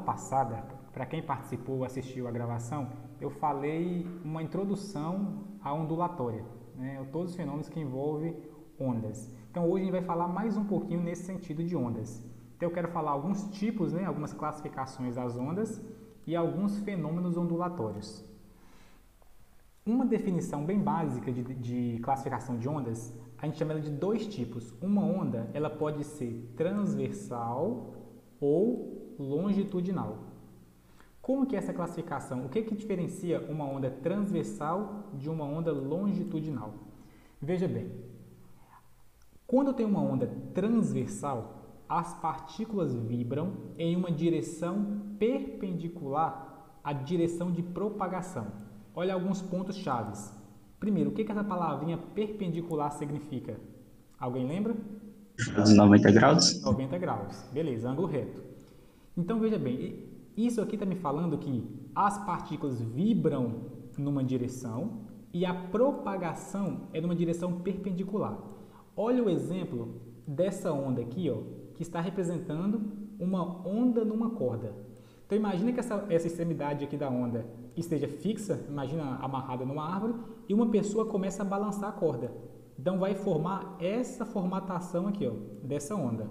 passada, para quem participou, assistiu a gravação, eu falei uma introdução à ondulatória, né? Todos os fenômenos que envolvem ondas. Então hoje a gente vai falar mais um pouquinho nesse sentido de ondas. Então eu quero falar alguns tipos, né? Algumas classificações das ondas e alguns fenômenos ondulatórios. Uma definição bem básica de classificação de ondas, a gente chama ela de dois tipos. Uma onda, ela pode ser transversal ou longitudinal. Como que é essa classificação? O que diferencia uma onda transversal de uma onda longitudinal? Veja bem, quando eu tenho uma onda transversal, as partículas vibram em uma direção perpendicular à direção de propagação. Olha alguns pontos chaves. Primeiro, o que essa palavrinha perpendicular significa? Alguém lembra? 90 graus? 90 graus. Beleza, ângulo reto. Então, veja bem, isso aqui está me falando que as partículas vibram numa direção e a propagação é numa direção perpendicular. Olha o exemplo dessa onda aqui, ó, que está representando uma onda numa corda. Então, imagina que essa extremidade aqui da onda esteja fixa, imagina amarrada numa árvore, e uma pessoa começa a balançar a corda. Então, vai formar essa formatação aqui, ó, dessa onda.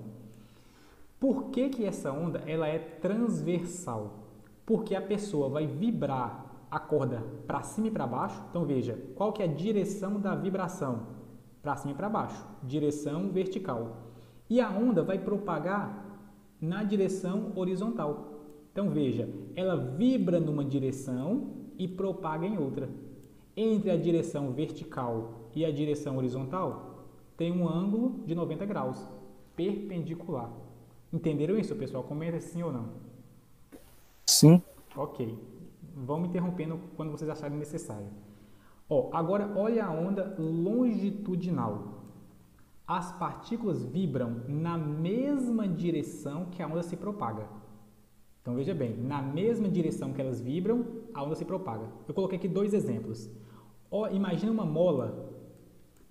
Por que essa onda ela é transversal? Porque a pessoa vai vibrar a corda para cima e para baixo. Então, veja, qual que é a direção da vibração? Para cima e para baixo, direção vertical. E a onda vai propagar na direção horizontal. Então, veja, ela vibra numa direção e propaga em outra. Entre a direção vertical e a direção horizontal, tem um ângulo de 90 graus, perpendicular. Entenderam isso, pessoal? Comenta sim ou não. Sim. Ok. Vão me interrompendo quando vocês acharem necessário. Ó, agora, olha a onda longitudinal. As partículas vibram na mesma direção que a onda se propaga. Então, veja bem, na mesma direção que elas vibram, a onda se propaga. Eu coloquei aqui dois exemplos. Ó, imagina uma mola,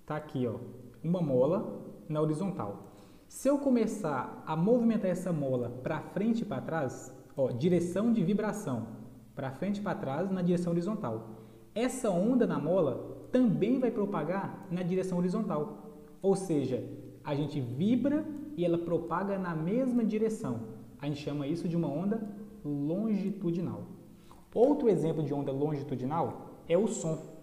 tá aqui, ó, uma mola na horizontal. Se eu começar a movimentar essa mola para frente e para trás, ó, direção de vibração, para frente e para trás na direção horizontal. Essa onda na mola também vai propagar na direção horizontal. Ou seja, a gente vibra e ela propaga na mesma direção. A gente chama isso de uma onda longitudinal. Outro exemplo de onda longitudinal é o som.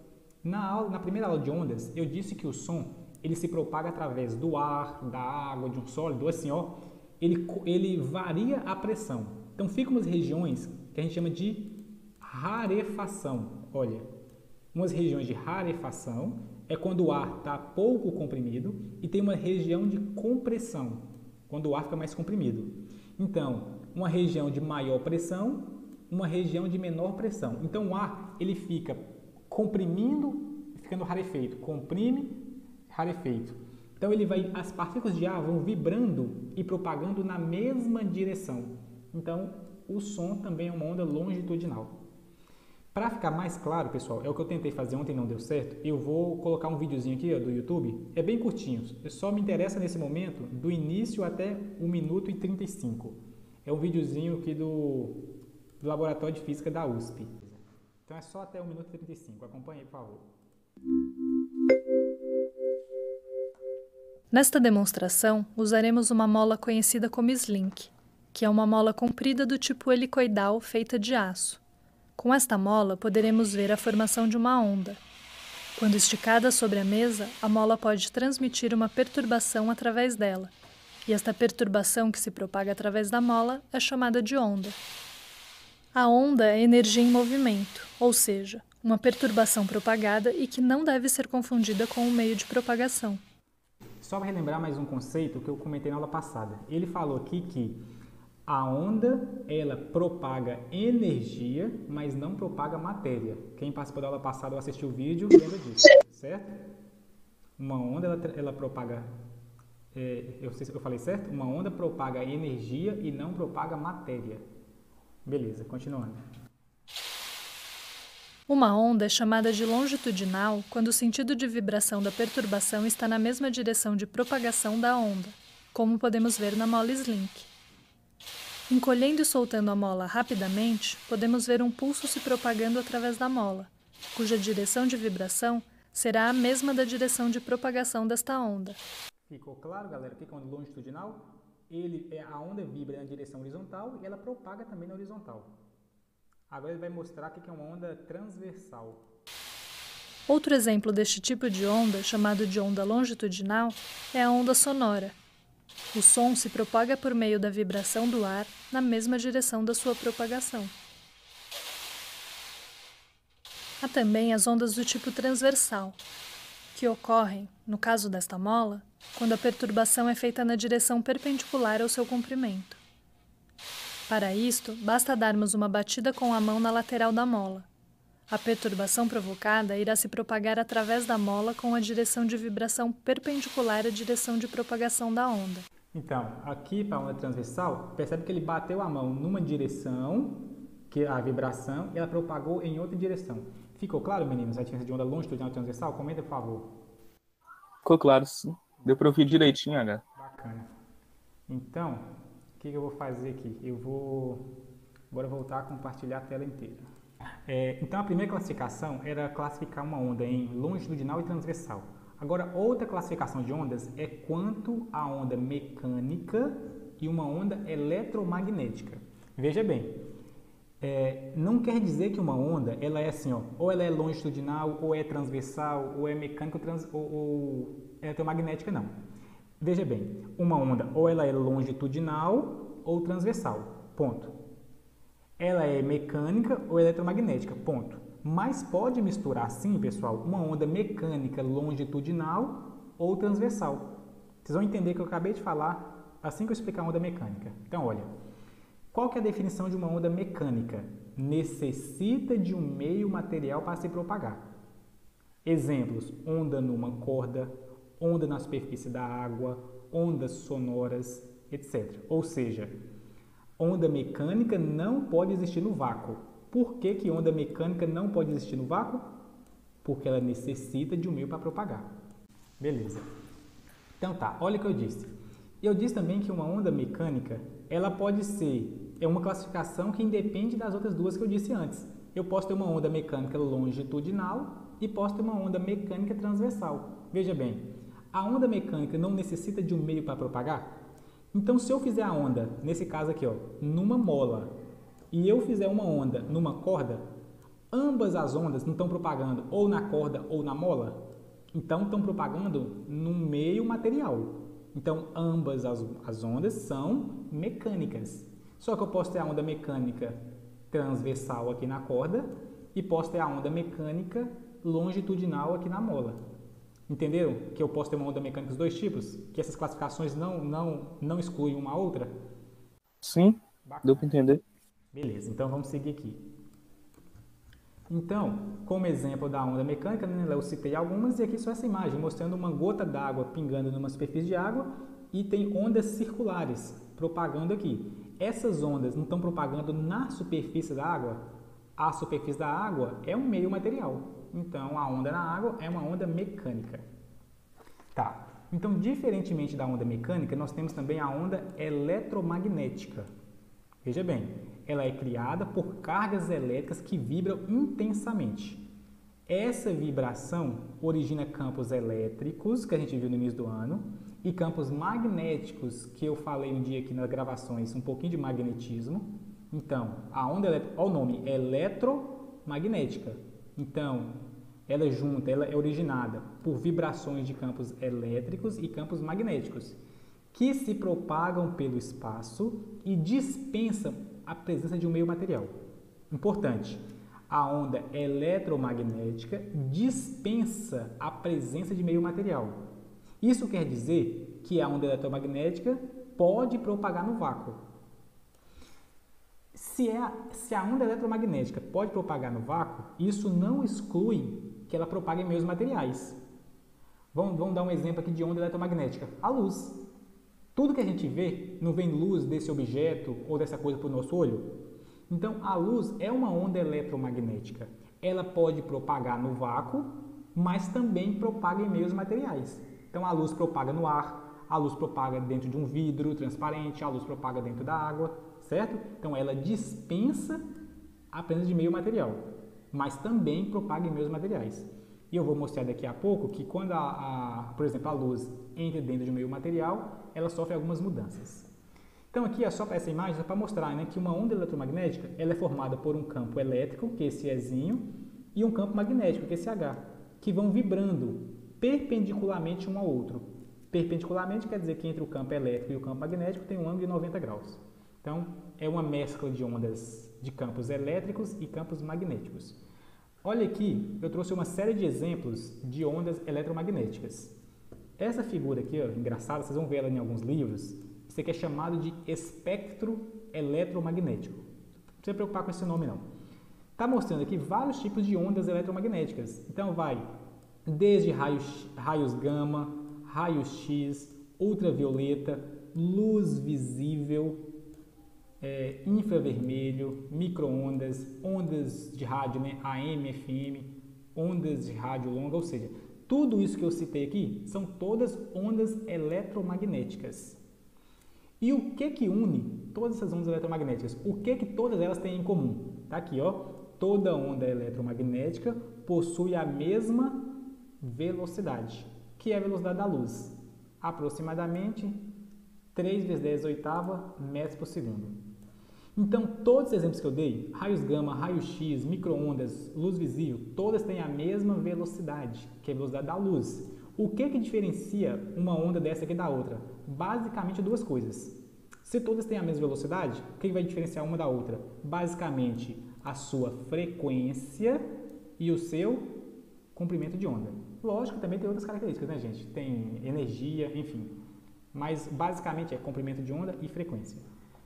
Na primeira aula de ondas, eu disse que o som ele se propaga através do ar, da água, de um sólido, assim, ó, ele varia a pressão. Então, ficam umas regiões que a gente chama de rarefação. Olha, umas regiões de rarefação é quando o ar está pouco comprimido e tem uma região de compressão, quando o ar fica mais comprimido. Então, uma região de maior pressão, uma região de menor pressão. Então, o ar ele fica comprimindo, ficando rarefeito, comprime, rarefeito. Então, as partículas de ar vão vibrando e propagando na mesma direção. Então, o som também é uma onda longitudinal. Para ficar mais claro, pessoal, é o que eu tentei fazer ontem e não deu certo. Eu vou colocar um videozinho aqui, ó, do YouTube. É bem curtinho. Só me interessa nesse momento do início até 1 minuto e 35. É um videozinho aqui do Laboratório de Física da USP. Então é só até 1 minuto e 35. Acompanhe aí, por favor. Nesta demonstração, usaremos uma mola conhecida como slink, que é uma mola comprida do tipo helicoidal feita de aço. Com esta mola, poderemos ver a formação de uma onda. Quando esticada sobre a mesa, a mola pode transmitir uma perturbação através dela, e esta perturbação que se propaga através da mola é chamada de onda. A onda é energia em movimento, ou seja, uma perturbação propagada e que não deve ser confundida com o meio de propagação. Só para relembrar mais um conceito que eu comentei na aula passada. Ele falou aqui que a onda, ela propaga energia, mas não propaga matéria. Quem participou da aula passada ou assistiu o vídeo, lembra disso, certo? Uma onda, ela propaga... eu falei certo? Uma onda propaga energia e não propaga matéria. Beleza, continuando. Uma onda é chamada de longitudinal quando o sentido de vibração da perturbação está na mesma direção de propagação da onda, como podemos ver na mola slink. Encolhendo e soltando a mola rapidamente, podemos ver um pulso se propagando através da mola, cuja direção de vibração será a mesma da direção de propagação desta onda. Ficou claro, galera, o que é onda longitudinal? A onda vibra na direção horizontal e ela propaga também na horizontal. Agora ele vai mostrar o que é uma onda transversal. Outro exemplo deste tipo de onda, chamado de onda longitudinal, é a onda sonora. O som se propaga por meio da vibração do ar na mesma direção da sua propagação. Há também as ondas do tipo transversal, que ocorrem, no caso desta mola, quando a perturbação é feita na direção perpendicular ao seu comprimento. Para isto, basta darmos uma batida com a mão na lateral da mola. A perturbação provocada irá se propagar através da mola com a direção de vibração perpendicular à direção de propagação da onda. Então, aqui para a onda transversal, percebe que ele bateu a mão numa direção, que é a vibração, e ela propagou em outra direção. Ficou claro, meninos, a diferença de onda longitudinal e transversal? Comenta, por favor. Ficou claro, sim. Deu para ouvir direitinho, H. Bacana. Então, o que eu vou fazer aqui? Eu vou agora voltar a compartilhar a tela inteira. Então, a primeira classificação era classificar uma onda em longitudinal e transversal. Agora, outra classificação de ondas é quanto a onda mecânica e uma onda eletromagnética. Veja bem, não quer dizer que uma onda ela é assim, ó, ou ela é longitudinal, ou é transversal, ou é mecânica ou eletromagnética, não. Veja bem, uma onda ou ela é longitudinal ou transversal, ponto. Ela é mecânica ou eletromagnética, ponto. Mas pode misturar sim, pessoal, uma onda mecânica longitudinal ou transversal. Vocês vão entender que eu acabei de falar assim que eu explicar a onda mecânica. Então, olha, qual que é a definição de uma onda mecânica? Necessita de um meio material para se propagar. Exemplos, onda numa corda, onda na superfície da água, ondas sonoras, etc. Ou seja, onda mecânica não pode existir no vácuo. Por que onda mecânica não pode existir no vácuo? Porque ela necessita de um meio para propagar. Beleza. Então tá, olha o que eu disse. Eu disse também que uma onda mecânica, ela pode ser, uma classificação que independe das outras duas que eu disse antes. Eu posso ter uma onda mecânica longitudinal e posso ter uma onda mecânica transversal. Veja bem, a onda mecânica não necessita de um meio para propagar? Então, se eu fizer a onda, nesse caso aqui, ó, numa mola, e eu fizer uma onda numa corda, ambas as ondas não estão propagando ou na corda ou na mola? Então, estão propagando num meio material. Então, ambas as ondas são mecânicas. Só que eu posso ter a onda mecânica transversal aqui na corda e posso ter a onda mecânica longitudinal aqui na mola. Entenderam? Que eu posso ter uma onda mecânica dos dois tipos? Que essas classificações não excluem uma a outra? Sim, Bacana. deu para entender. Beleza, então vamos seguir aqui. Então, como exemplo da onda mecânica, né, eu citei algumas e aqui só essa imagem, mostrando uma gota d'água pingando numa superfície de água e tem ondas circulares propagando aqui. Essas ondas não estão propagando na superfície da água? A superfície da água é um meio material. Então, a onda na água é uma onda mecânica. Tá. Então, diferentemente da onda mecânica, nós temos também a onda eletromagnética. Veja bem, ela é criada por cargas elétricas que vibram intensamente. Essa vibração origina campos elétricos, que a gente viu no início do ano, e campos magnéticos, que eu falei um dia aqui nas gravações, um pouquinho de magnetismo. Então, a onda elétrica, olha o nome, eletromagnética. Então, ela é originada por vibrações de campos elétricos e campos magnéticos, que se propagam pelo espaço e dispensam a presença de um meio material. Importante, a onda eletromagnética dispensa a presença de meio material. Isso quer dizer que a onda eletromagnética pode propagar no vácuo. Se a onda eletromagnética pode propagar no vácuo, isso não exclui que ela propague em meios materiais. Vamos dar um exemplo aqui de onda eletromagnética. A luz. Tudo que a gente vê, não vem luz desse objeto ou dessa coisa para o nosso olho? Então, a luz é uma onda eletromagnética. Ela pode propagar no vácuo, mas também propaga em meios materiais. Então, a luz propaga no ar, a luz propaga dentro de um vidro transparente, a luz propaga dentro da água, certo? Então, ela dispensa apenas de meio material, mas também propaga em meios materiais. E eu vou mostrar daqui a pouco que quando, por exemplo, a luz entra dentro de um meio material, ela sofre algumas mudanças. Então, aqui é só para essa imagem, é para mostrar, né, que uma onda eletromagnética ela é formada por um campo elétrico, que é esse Ezinho, e um campo magnético, que é esse H, que vão vibrando perpendicularmente um ao outro. Perpendicularmente quer dizer que entre o campo elétrico e o campo magnético tem um ângulo de 90 graus. Então, é uma mescla de ondas de campos elétricos e campos magnéticos. Olha aqui, eu trouxe uma série de exemplos de ondas eletromagnéticas. Essa figura aqui, ó, engraçada, vocês vão ver ela em alguns livros. Isso aqui é chamado de espectro eletromagnético. Não precisa preocupar com esse nome, não. Está mostrando aqui vários tipos de ondas eletromagnéticas. Então, vai desde raios gama, raios X, ultravioleta, luz visível, infravermelho, micro-ondas, ondas de rádio, né, AM, FM, ondas de rádio longa, ou seja, tudo isso que eu citei aqui são todas ondas eletromagnéticas. E o que une todas essas ondas eletromagnéticas? O que todas elas têm em comum? Tá aqui, ó. Toda onda eletromagnética possui a mesma velocidade, que é a velocidade da luz, aproximadamente 3 vezes 10 oitava metros por segundo. Então, todos os exemplos que eu dei, raios gama, raios X, micro-ondas, luz visível, todas têm a mesma velocidade, que é a velocidade da luz. O que diferencia uma onda dessa aqui da outra? Basicamente duas coisas. Se todas têm a mesma velocidade, o que vai diferenciar uma da outra? Basicamente, a sua frequência e o seu comprimento de onda. Lógico que também tem outras características, né, gente? Tem energia, enfim. Mas basicamente é comprimento de onda e frequência.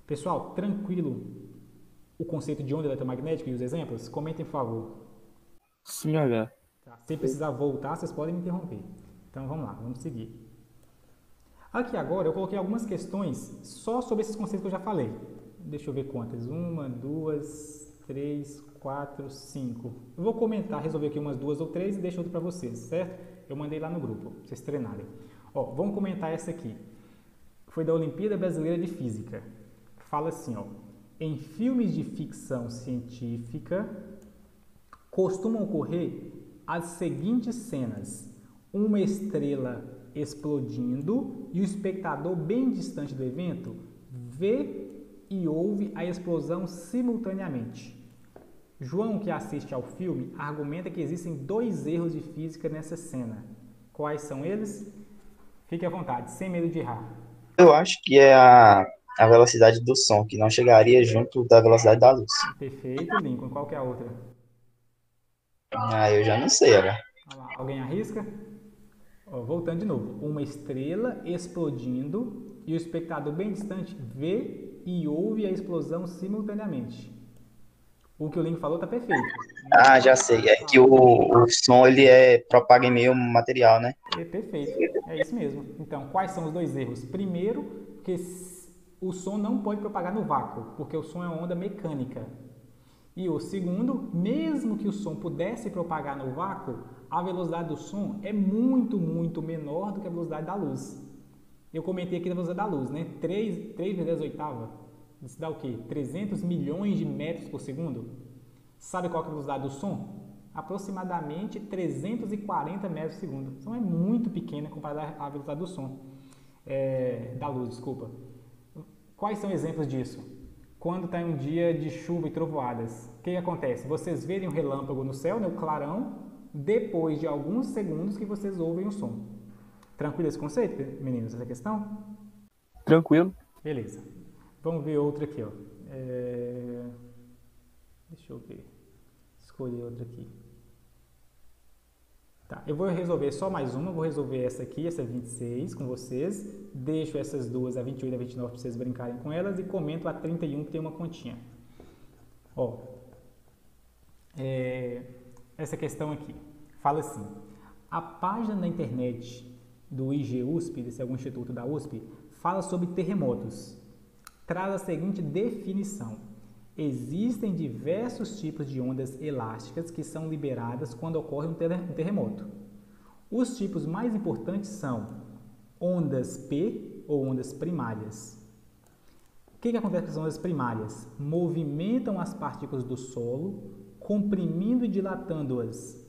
Pessoal, tranquilo o conceito de onda eletromagnética e os exemplos? Comentem, por favor. Sim, H. Tá? Se precisar voltar, vocês podem me interromper. Então vamos lá, vamos seguir. Aqui agora eu coloquei algumas questões só sobre esses conceitos que eu já falei. Deixa eu ver quantas. 1, 2, 3, 4, 5. Eu vou comentar, resolver aqui umas 2 ou 3 e deixo outra para vocês, certo? Eu mandei lá no grupo, para vocês treinarem. Ó, vamos comentar essa aqui. Foi da Olimpíada Brasileira de Física. Fala assim, ó. Em filmes de ficção científica, costumam ocorrer as seguintes cenas. Uma estrela explodindo e o espectador bem distante do evento vê e ouve a explosão simultaneamente. João, que assiste ao filme, argumenta que existem 2 erros de física nessa cena. Quais são eles? Fique à vontade, sem medo de errar. Eu acho que é a velocidade do som, que não chegaria junto da velocidade da luz. Perfeito, Lincoln. Qual que é a outra? Ah, eu já não sei, agora. Vamos lá. Alguém arrisca? Ó, voltando de novo. Uma estrela explodindo e o espectador bem distante vê e ouve a explosão simultaneamente. O que o Lincoln falou está perfeito. Ah, já sei. É que o som ele propaga em meio material, né? É perfeito. É isso mesmo. Então, quais são os 2 erros? Primeiro, que o som não pode propagar no vácuo, porque o som é uma onda mecânica. E o segundo, mesmo que o som pudesse propagar no vácuo, a velocidade do som é muito, muito menor do que a velocidade da luz. Eu comentei aqui da velocidade da luz, né? 3 vezes 10 oitava. Isso dá o quê? 300 milhões de metros por segundo? Sabe qual é a velocidade do som? Aproximadamente 340 metros por segundo. Então é muito pequena comparada à velocidade do som. Da luz, desculpa. Quais são exemplos disso? Quando está em um dia de chuva e trovoadas, o que acontece? Vocês verem um relâmpago no céu, né, o clarão, depois de alguns segundos que vocês ouvem o som. Tranquilo esse conceito, meninos, essa questão? Tranquilo. Beleza. Vamos ver outra aqui, ó. Deixa eu ver. Escolher outra aqui. Tá, eu vou resolver só mais uma. Vou resolver essa aqui, essa 26, com vocês. Deixo essas duas, a 28 e a 29, para vocês brincarem com elas. E comento a 31, que tem uma continha. Ó. Essa questão aqui. Fala assim. A página na internet do IGUSP, desse algum instituto da USP, fala sobre terremotos. Traz a seguinte definição. Existem diversos tipos de ondas elásticas que são liberadas quando ocorre um terremoto. Os tipos mais importantes são ondas P ou ondas primárias. O que acontece com as ondas primárias? Movimentam as partículas do solo, comprimindo e dilatando-as.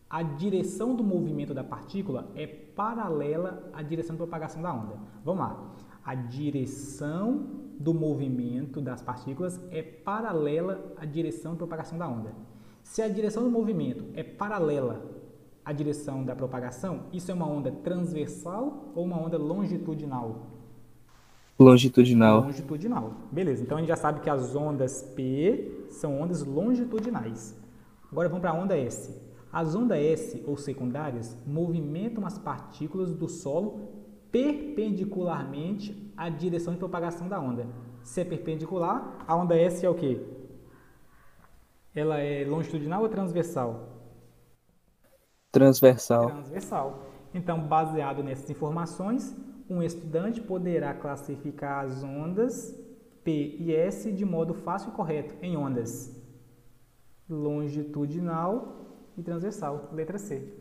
A direção do movimento da partícula é paralela à direção de propagação da onda. Vamos lá. A direção do movimento das partículas é paralela à direção de propagação da onda. Se a direção do movimento é paralela à direção da propagação, isso é uma onda transversal ou uma onda longitudinal? Longitudinal. Longitudinal. Beleza, então a gente já sabe que as ondas P são ondas longitudinais. Agora vamos para a onda S. As ondas S, ou secundárias, movimentam as partículas do solo perpendicularmente à direção de propagação da onda. Se é perpendicular, a onda S é o quê? Ela é longitudinal ou transversal? Transversal. Transversal. Então, baseado nessas informações, um estudante poderá classificar as ondas P e S de modo fácil e correto em ondas longitudinal e transversal. Letra C.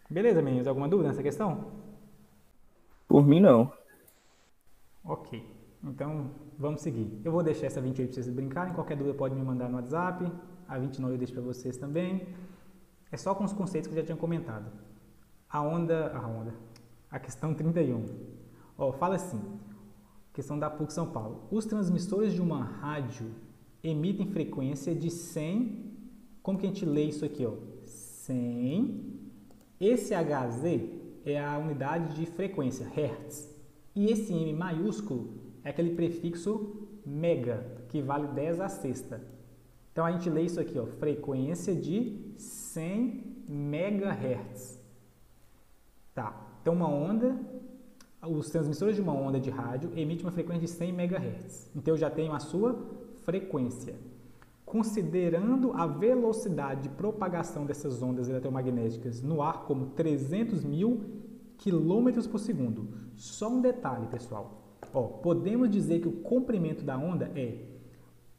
Beleza, meninos? Alguma dúvida nessa questão? Por mim, não. Ok. Então, vamos seguir. Eu vou deixar essa 28 para vocês brincarem. Qualquer dúvida pode me mandar no WhatsApp. A 29 eu deixo para vocês também. É só com os conceitos que eu já tinha comentado. A questão 31. Fala assim, questão da PUC São Paulo. Os transmissores de uma rádio emitem frequência de 100, como que a gente lê isso aqui? 100, esse Hz é a unidade de frequência, Hertz. E esse M maiúsculo é aquele prefixo mega, que vale 10 à sexta. Então a gente lê isso aqui, frequência de 100 MHz. Tá, então os transmissores de uma onda de rádio emitem uma frequência de 100 MHz. Então eu já tenho a sua frequência. Considerando a velocidade de propagação dessas ondas eletromagnéticas no ar como 300.000 km por segundo. Só um detalhe, pessoal. Podemos dizer que o comprimento da onda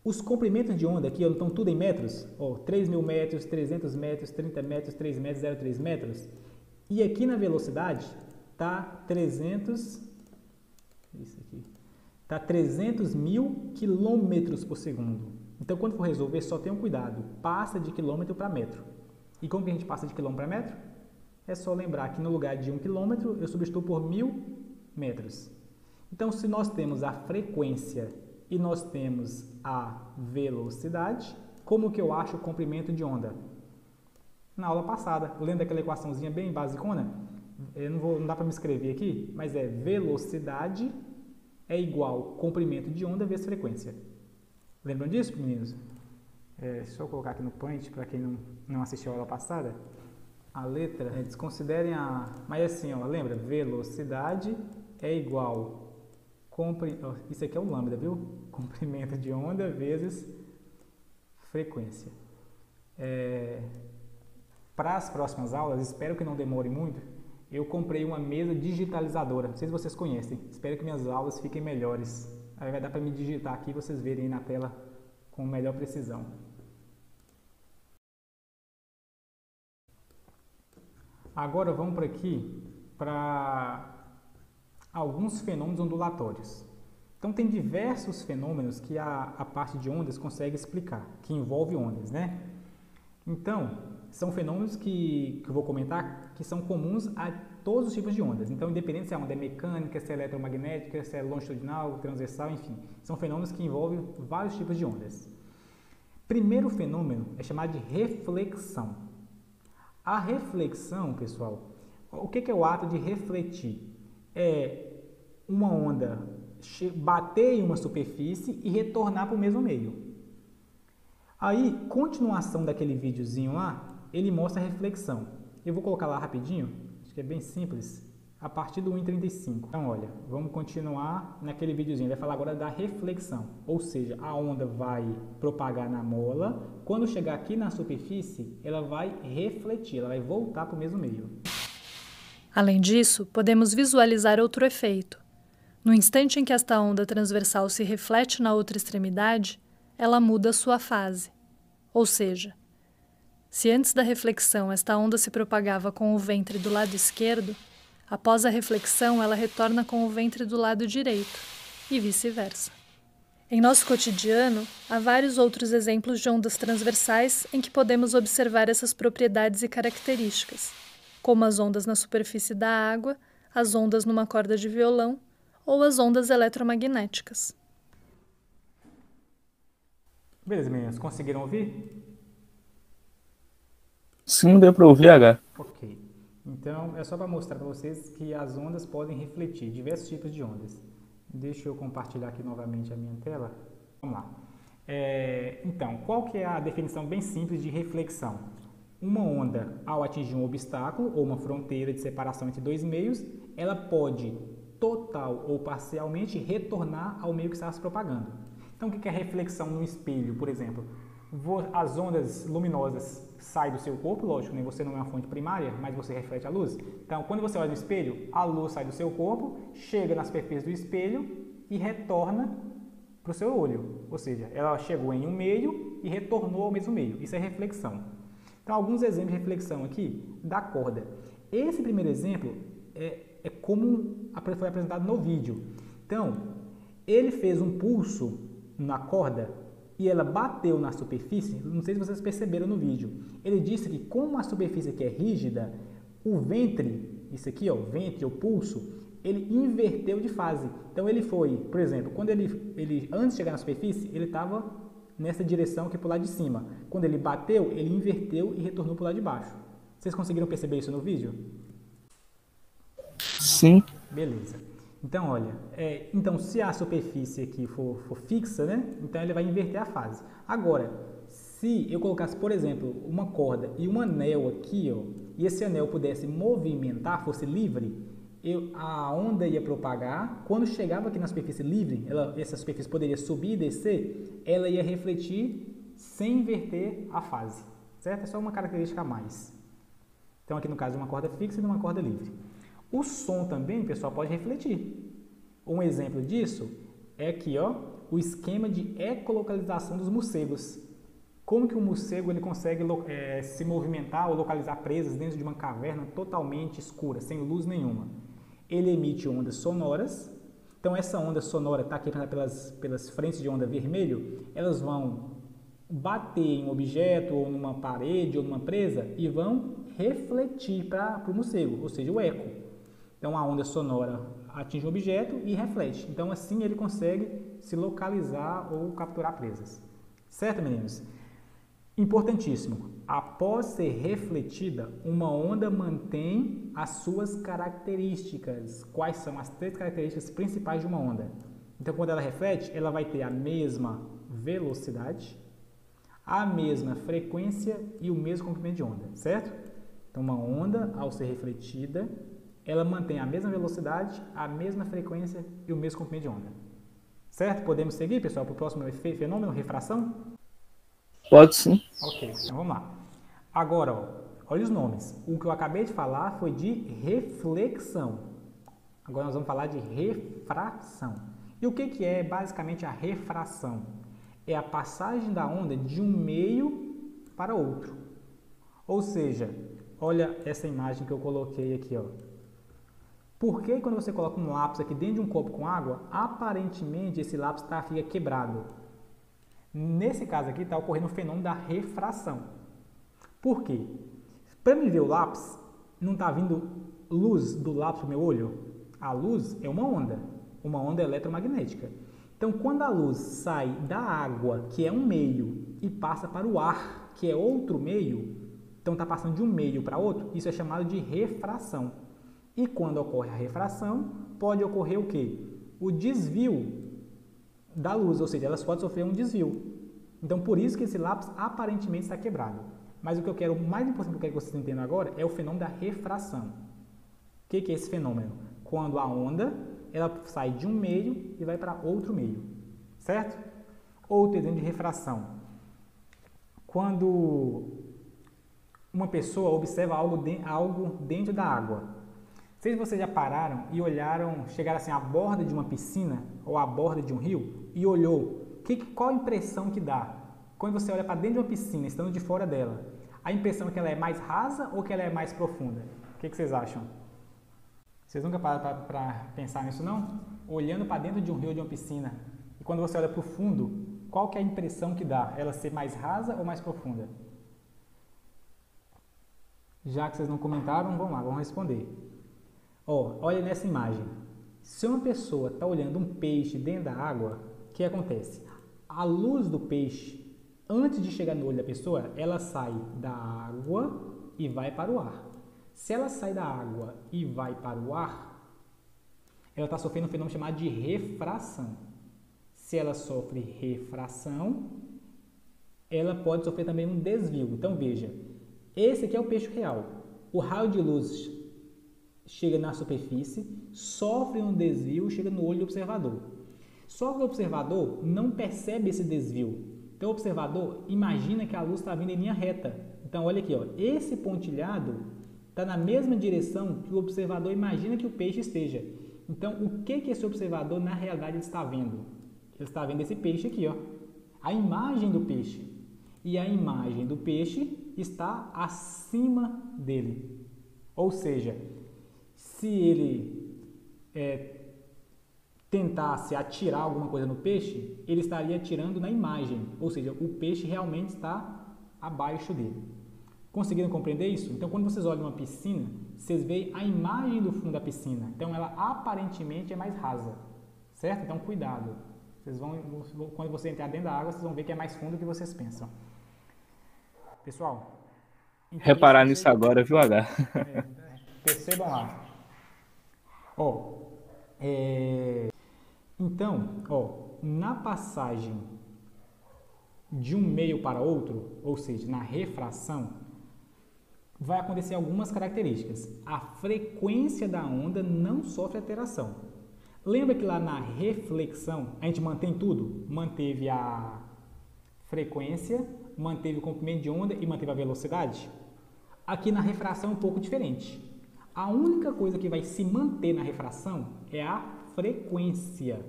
os comprimentos de onda aqui estão tudo em metros. 3.000 metros, 300 metros, 30 metros, 3 metros, 0,3 metros. E aqui na velocidade está 300.000 quilômetros por segundo. Então, quando for resolver, só tenham cuidado. Passa de quilômetro para metro. E como que a gente passa de quilômetro para metro? É só lembrar que no lugar de 1 quilômetro, eu substituo por 1.000 metros. Então, se nós temos a frequência e nós temos a velocidade, como que eu acho o comprimento de onda? Na aula passada, lendo aquela equaçãozinha bem basicona, não dá para me escrever aqui, mas velocidade é igual comprimento de onda vezes frequência. Lembram disso, meninos? Deixa eu colocar aqui no point, para quem não assistiu a aula passada. A letra, desconsiderem mas assim, lembra? Velocidade é igual isso aqui é o lambda, viu? Comprimento de onda vezes frequência. Para as próximas aulas, espero que não demore muito, eu comprei uma mesa digitalizadora. Não sei se vocês conhecem. Espero que minhas aulas fiquem melhores. Aí vai dar para me digitar aqui e vocês verem aí na tela com melhor precisão. Agora vamos para alguns fenômenos ondulatórios. Então tem diversos fenômenos que a parte de ondas consegue explicar, que envolve ondas, né? Então, são fenômenos que eu vou comentar que são comuns a todos os tipos de ondas. Então, independente se a onda é mecânica, se é eletromagnética, se é longitudinal, transversal, enfim. São fenômenos que envolvem vários tipos de ondas. Primeiro fenômeno é chamado de reflexão. A reflexão, pessoal, o que é o ato de refletir? É uma onda bater em uma superfície e retornar para o mesmo meio. Aí, continuação daquele videozinho lá, ele mostra a reflexão. Eu vou colocar lá rapidinho, acho que é bem simples, a partir do 1,35. Então, olha, vamos continuar naquele videozinho. Ele vai falar agora da reflexão, ou seja, a onda vai propagar na mola, quando chegar aqui na superfície, ela vai refletir, ela vai voltar para o mesmo meio. Além disso, podemos visualizar outro efeito. No instante em que esta onda transversal se reflete na outra extremidade, ela muda sua fase. Ou seja, se antes da reflexão esta onda se propagava com o ventre do lado esquerdo, após a reflexão ela retorna com o ventre do lado direito, e vice-versa. Em nosso cotidiano, há vários outros exemplos de ondas transversais em que podemos observar essas propriedades e características, como as ondas na superfície da água, as ondas numa corda de violão ou as ondas eletromagnéticas. Beleza, meninos, conseguiram ouvir? Sim, deu para ouvir, H. Ok. Então, é só para mostrar para vocês que as ondas podem refletir, diversos tipos de ondas. Deixa eu compartilhar aqui novamente a minha tela. Vamos lá. Então, qual que é a definição bem simples de reflexão? Uma onda, ao atingir um obstáculo ou uma fronteira de separação entre dois meios, ela pode, total ou parcialmente, retornar ao meio que está se propagando. Então, o que é reflexão no espelho, por exemplo? As ondas luminosas saem do seu corpo, lógico, né? Você não é uma fonte primária, mas você reflete a luz. Então, quando você olha no espelho, a luz sai do seu corpo, chega na superfície do espelho e retorna para o seu olho. Ou seja, ela chegou em um meio e retornou ao mesmo meio. Isso é reflexão. Então, alguns exemplos de reflexão aqui da corda. Esse primeiro exemplo é como foi apresentado no vídeo. Então, ele fez um pulso na corda e ela bateu na superfície, não sei se vocês perceberam no vídeo. Ele disse que como a superfície aqui é rígida, o ventre, isso aqui, ó, o ventre, o pulso, ele inverteu de fase. Então ele foi, por exemplo, quando ele antes de chegar na superfície, ele estava nessa direção aqui para o lado de cima. Quando ele bateu, ele inverteu e retornou para o lado de baixo. Vocês conseguiram perceber isso no vídeo? Sim. Beleza. Então, olha, então se a superfície aqui for fixa, né? Então ele vai inverter a fase. Agora, se eu colocasse, por exemplo, uma corda e um anel aqui, ó, e esse anel pudesse movimentar, fosse livre, a onda ia propagar. Quando chegava aqui na superfície livre, essa superfície poderia subir e descer, ela ia refletir sem inverter a fase, certo? É só uma característica a mais. Então, aqui no caso, uma corda fixa e uma corda livre. O som também, pessoal, pode refletir. Um exemplo disso é aqui, ó, o esquema de ecolocalização dos morcegos. Como que o morcego ele consegue se movimentar ou localizar presas dentro de uma caverna totalmente escura, sem luz nenhuma? Ele emite ondas sonoras. Então, essa onda sonora está aqui pelas frentes de onda vermelho, elas vão bater em um objeto, ou numa parede, ou numa presa, e vão refletir para o morcego, ou seja, o eco. Então, a onda sonora atinge um objeto e reflete. Então, assim ele consegue se localizar ou capturar presas. Certo, meninos? Importantíssimo. Após ser refletida, uma onda mantém as suas características. Quais são as 3 características principais de uma onda? Então, quando ela reflete, ela vai ter a mesma velocidade, a mesma frequência e o mesmo comprimento de onda, certo? Então, uma onda, ao ser refletida, ela mantém a mesma velocidade, a mesma frequência e o mesmo comprimento de onda. Certo? Podemos seguir, pessoal, para o próximo fenômeno, refração? Pode sim. Ok, então vamos lá. Agora, ó, olha os nomes. O que eu acabei de falar foi de reflexão. Agora nós vamos falar de refração. E o que é basicamente a refração? É a passagem da onda de um meio para outro. Ou seja, olha essa imagem que eu coloquei aqui, ó. Por que quando você coloca um lápis aqui dentro de um copo com água, aparentemente esse lápis fica quebrado? Nesse caso aqui está ocorrendo o fenômeno da refração. Por quê? Para me ver o lápis, não está vindo luz do lápis para o meu olho? A luz é uma onda eletromagnética. Então, quando a luz sai da água, que é um meio, e passa para o ar, que é outro meio, então está passando de um meio para outro, isso é chamado de refração. E quando ocorre a refração, pode ocorrer o quê? O desvio da luz, ou seja, elas podem sofrer um desvio. Então, por isso que esse lápis aparentemente está quebrado. Mas o que eu quero, o mais importante que eu quero que vocês entendam agora é o fenômeno da refração. O que é esse fenômeno? Quando a onda ela sai de um meio e vai para outro meio, certo? Outro exemplo de refração. Quando uma pessoa observa algo dentro da água. Não sei se vocês já pararam e olharam, chegaram assim à borda de uma piscina ou à borda de um rio e olhou. Qual a impressão que dá? Quando você olha para dentro de uma piscina, estando de fora dela, a impressão é que ela é mais rasa ou que ela é mais profunda? O que vocês acham? Vocês nunca pararam para pensar nisso, não? Olhando para dentro de um rio ou de uma piscina, quando você olha para o fundo, qual que é a impressão que dá? Ela ser mais rasa ou mais profunda? Já que vocês não comentaram, vamos lá, vamos responder. Ó, olha nessa imagem. Se uma pessoa está olhando um peixe dentro da água, o que acontece? A luz do peixe, antes de chegar no olho da pessoa, ela sai da água e vai para o ar. Se ela sai da água e vai para o ar, ela está sofrendo um fenômeno chamado de refração. Se ela sofre refração, ela pode sofrer também um desvio. Então veja, esse aqui é o peixe real. O raio de luz chega na superfície, sofre um desvio, chega no olho do observador. Só que o observador não percebe esse desvio. Então o observador imagina que a luz está vindo em linha reta. Então olha aqui, ó, esse pontilhado está na mesma direção que o observador imagina que o peixe esteja. Então o que esse observador na realidade está vendo? Ele está vendo esse peixe aqui, ó, a imagem do peixe. E a imagem do peixe está acima dele. Ou seja, se ele tentasse atirar alguma coisa no peixe, ele estaria atirando na imagem. Ou seja, o peixe realmente está abaixo dele. Conseguiram compreender isso? Então, quando vocês olham uma piscina, vocês veem a imagem do fundo da piscina. Então, ela aparentemente é mais rasa. Certo? Então, cuidado. Quando você entrar dentro da água, vocês vão ver que é mais fundo do que vocês pensam. Pessoal, Reparar nisso agora, viu, H? Percebam lá. Então, na passagem de um meio para outro, ou seja, na refração, vai acontecer algumas características. A frequência da onda não sofre alteração. Lembra que lá na reflexão a gente mantém tudo? Manteve a frequência, manteve o comprimento de onda e manteve a velocidade? Aqui na refração é um pouco diferente. A única coisa que vai se manter na refração é a frequência.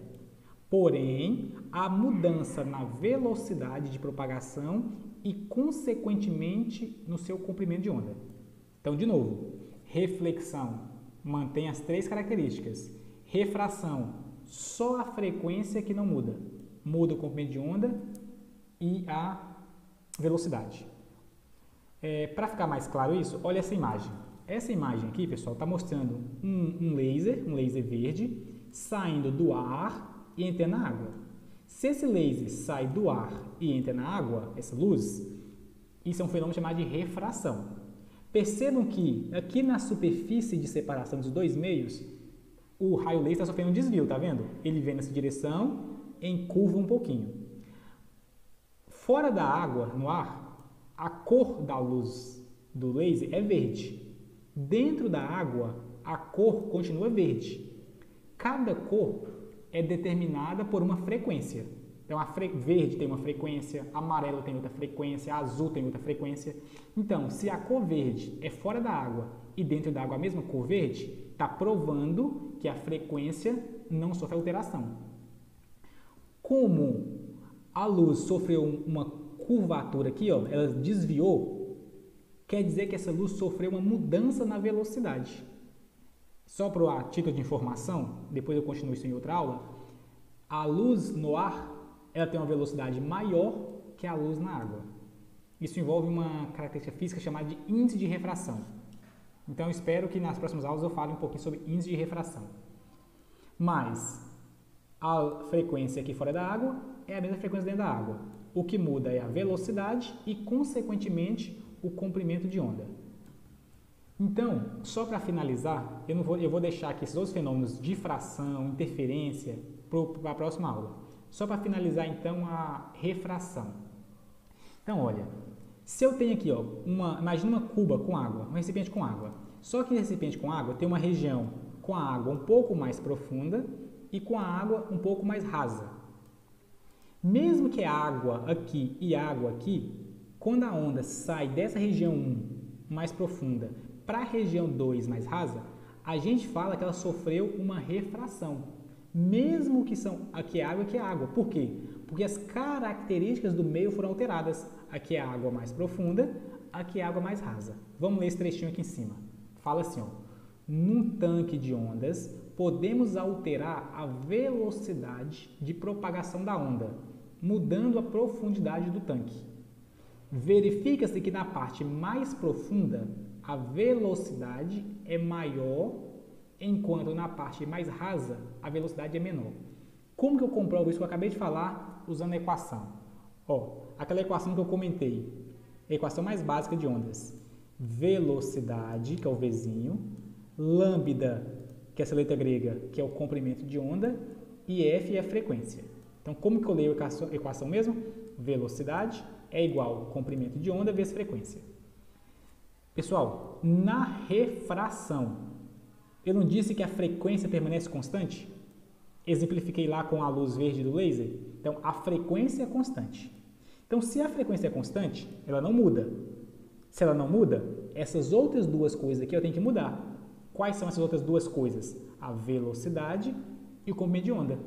Porém, a mudança na velocidade de propagação e, consequentemente, no seu comprimento de onda. Então, de novo, reflexão mantém as três características. Refração, só a frequência que não muda. Muda o comprimento de onda e a velocidade. Para ficar mais claro isso, olha essa imagem. Essa imagem aqui, pessoal, está mostrando um laser verde, saindo do ar e entrando na água. Se esse laser sai do ar e entra na água, essa luz, isso é um fenômeno chamado de refração. Percebam que aqui na superfície de separação dos dois meios, o raio laser está sofrendo um desvio, tá vendo? Ele vem nessa direção, encurva um pouquinho. Fora da água, no ar, a cor da luz do laser é verde. Dentro da água, a cor continua verde. Cada cor é determinada por uma frequência. Então, verde tem uma frequência, amarelo tem outra frequência, azul tem outra frequência. Então, se a cor verde é fora da água e dentro da água a mesma cor verde, está provando que a frequência não sofre alteração. Como a luz sofreu uma curvatura aqui, ó, ela desviou, quer dizer que essa luz sofreu uma mudança na velocidade. Só para título de informação, depois eu continuo isso em outra aula, a luz no ar ela tem uma velocidade maior que a luz na água. Isso envolve uma característica física chamada de índice de refração. Então, eu espero que nas próximas aulas eu fale um pouquinho sobre índice de refração. Mas a frequência aqui fora da água é a mesma frequência dentro da água. O que muda é a velocidade e, consequentemente, o comprimento de onda. Então, só para finalizar, eu vou deixar aqui esses outros fenômenos, difração, interferência, para a próxima aula. Só para finalizar, então, a refração. Então, olha, se eu tenho aqui, ó, imagina uma cuba com água, um recipiente com água. Só que esse recipiente com água tem uma região com a água um pouco mais profunda e com a água um pouco mais rasa. Mesmo que a água aqui e a água aqui, quando a onda sai dessa região 1 mais profunda para a região 2 mais rasa, a gente fala que ela sofreu uma refração. Mesmo que aqui é água, aqui é água. Por quê? Porque as características do meio foram alteradas. Aqui é a água mais profunda, aqui é a água mais rasa. Vamos ler esse trechinho aqui em cima. Fala assim, ó. Num tanque de ondas, podemos alterar a velocidade de propagação da onda, mudando a profundidade do tanque. Verifica-se que na parte mais profunda a velocidade é maior, enquanto na parte mais rasa a velocidade é menor. Como que eu comprovo isso que eu acabei de falar usando a equação? Aquela equação que eu comentei, a equação mais básica de ondas. Velocidade, que é o Vzinho, lambda, que é essa letra grega, que é o comprimento de onda, e F é a frequência. Então, como que eu leio a equação mesmo? Velocidade é igual ao comprimento de onda vezes frequência. Pessoal, na refração, eu não disse que a frequência permanece constante? Exemplifiquei lá com a luz verde do laser. Então, a frequência é constante. Então, se a frequência é constante, ela não muda. Se ela não muda, essas outras duas coisas aqui eu tenho que mudar. Quais são essas outras duas coisas? A velocidade e o comprimento de onda.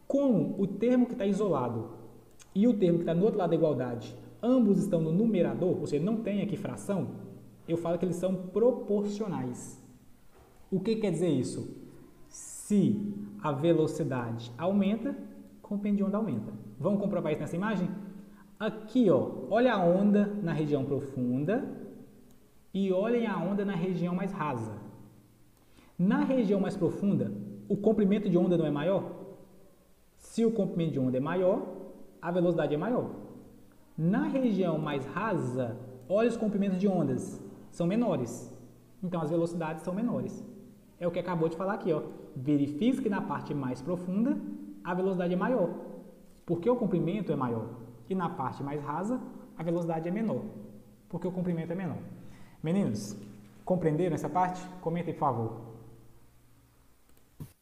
Como o termo que está isolado e o termo que está no outro lado da igualdade, ambos estão no numerador, ou seja, não tem aqui fração, eu falo que eles são proporcionais. O que quer dizer isso? Se a velocidade aumenta, o comprimento de onda aumenta. Vamos comprovar isso nessa imagem? Aqui, olha a onda na região profunda e olhem a onda na região mais rasa. Na região mais profunda, o comprimento de onda não é maior? Se o comprimento de onda é maior, a velocidade é maior. Na região mais rasa, olha os comprimentos de ondas, são menores. Então, as velocidades são menores. É o que acabou de falar aqui, Verifique que na parte mais profunda, a velocidade é maior, porque o comprimento é maior. E na parte mais rasa, a velocidade é menor, porque o comprimento é menor. Meninos, compreenderam essa parte? Comentem, por favor.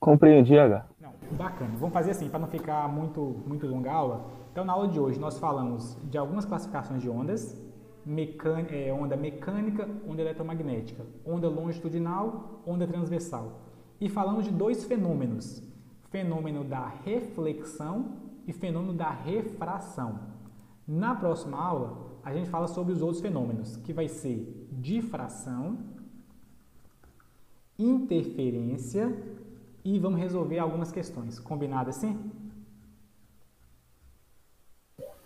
Compreendi, H. Não, bacana. Vamos fazer assim, para não ficar muito longa a aula. Então, na aula de hoje, nós falamos de algumas classificações de ondas, onda mecânica, onda eletromagnética, onda longitudinal, onda transversal. E falamos de dois fenômenos, fenômeno da reflexão e fenômeno da refração. Na próxima aula, a gente fala sobre os outros fenômenos, que vai ser difração, interferência e vamos resolver algumas questões. Combinado assim?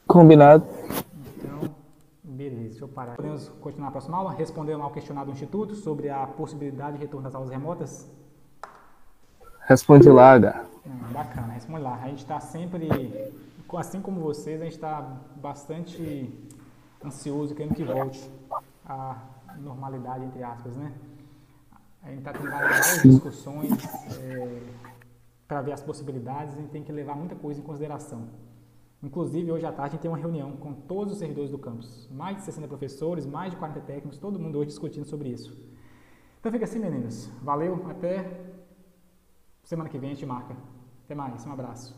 Combinado. Então, beleza, deixa eu parar. Podemos continuar a próxima aula, respondendo ao questionário do Instituto sobre a possibilidade de retorno das aulas remotas? Responde lá, H. Bacana, responde lá. A gente está sempre, assim como vocês, a gente está bastante ansioso, querendo que volte à normalidade, entre aspas, né? A gente está tendo várias discussões para ver as possibilidades, a gente tem que levar muita coisa em consideração. Inclusive, hoje à tarde, a gente tem uma reunião com todos os servidores do campus. Mais de 60 professores, mais de 40 técnicos, todo mundo hoje discutindo sobre isso. Então fica assim, meninos. Valeu, até semana que vem a gente marca. Até mais, um abraço.